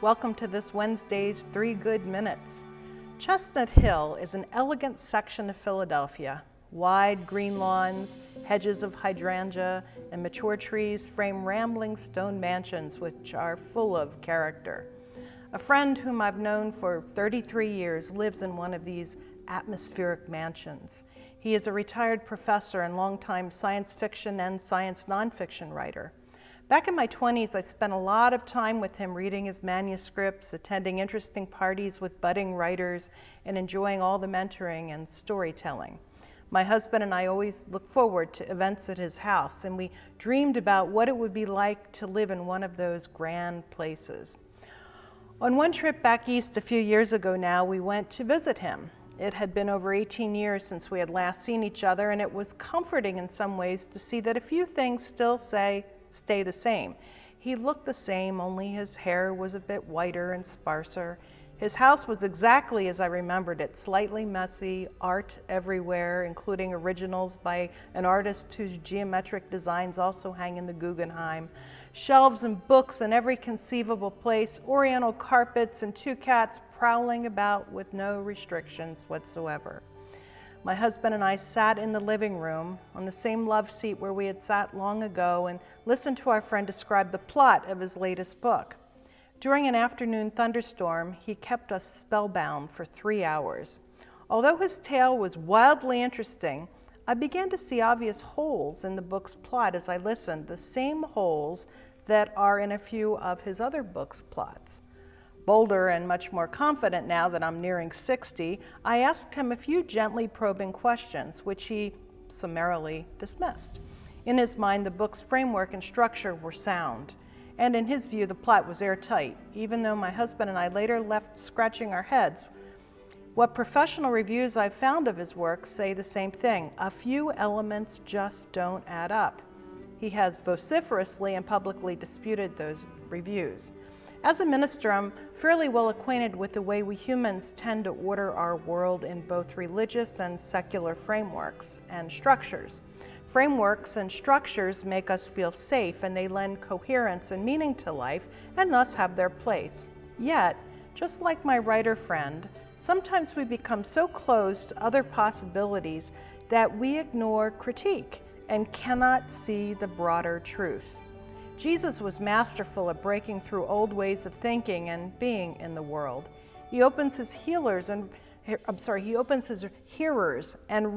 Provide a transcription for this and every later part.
Welcome to this Wednesday's 3 Good Minutes. Chestnut Hill is an elegant section of Philadelphia. Wide green lawns, hedges of hydrangea, and mature trees frame rambling stone mansions which are full of character. A friend whom I've known for 33 years lives in one of these atmospheric mansions. He is a retired professor and longtime science fiction and science nonfiction writer. Back in my 20s, I spent a lot of time with him reading his manuscripts, attending interesting parties with budding writers, and enjoying all the mentoring and storytelling. My husband and I always looked forward to events at his house, and we dreamed about what it would be like to live in one of those grand places. On one trip back east a few years ago now, we went to visit him. It had been over 18 years since we had last seen each other, and it was comforting in some ways to see that a few things still stay the same. He looked the same, only his hair was a bit whiter and sparser. His house was exactly as I remembered it, slightly messy, art everywhere, including originals by an artist whose geometric designs also hang in the Guggenheim, shelves and books in every conceivable place, oriental carpets, and 2 cats prowling about with no restrictions whatsoever. My husband and I sat in the living room on the same love seat where we had sat long ago and listened to our friend describe the plot of his latest book. During an afternoon thunderstorm, he kept us spellbound for 3 hours. Although his tale was wildly interesting, I began to see obvious holes in the book's plot as I listened, the same holes that are in a few of his other books' plots. Bolder and much more confident now that I'm nearing 60, I asked him a few gently probing questions, which he summarily dismissed. In his mind, the book's framework and structure were sound, and in his view, the plot was airtight, even though my husband and I later left scratching our heads. What professional reviews I've found of his work say the same thing. A few elements just don't add up. He has vociferously and publicly disputed those reviews. As a minister, I'm fairly well acquainted with the way we humans tend to order our world in both religious and secular frameworks and structures. Frameworks and structures make us feel safe, and they lend coherence and meaning to life and thus have their place. Yet, just like my writer friend, sometimes we become so closed to other possibilities that we ignore critique and cannot see the broader truth. Jesus was masterful at breaking through old ways of thinking and being in the world. He opens his hearers and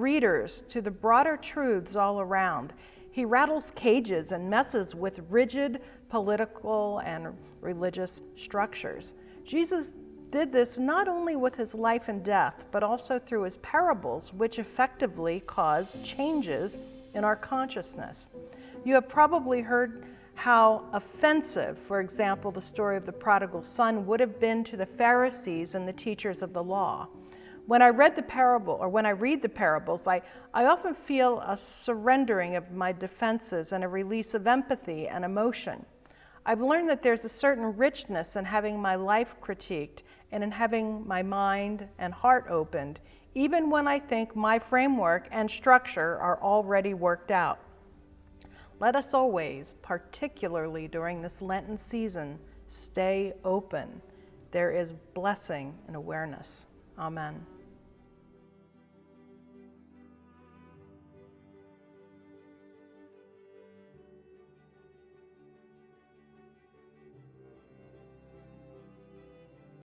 readers to the broader truths all around. He rattles cages and messes with rigid political and religious structures. Jesus did this not only with his life and death, but also through his parables, which effectively cause changes in our consciousness. You have probably heard how offensive, for example, the story of the prodigal son would have been to the Pharisees and the teachers of the law. When I read the parables, I often feel a surrendering of my defenses and a release of empathy and emotion. I've learned that there's a certain richness in having my life critiqued and in having my mind and heart opened, even when I think my framework and structure are already worked out. Let us always, particularly during this Lenten season, stay open. There is blessing in awareness. Amen.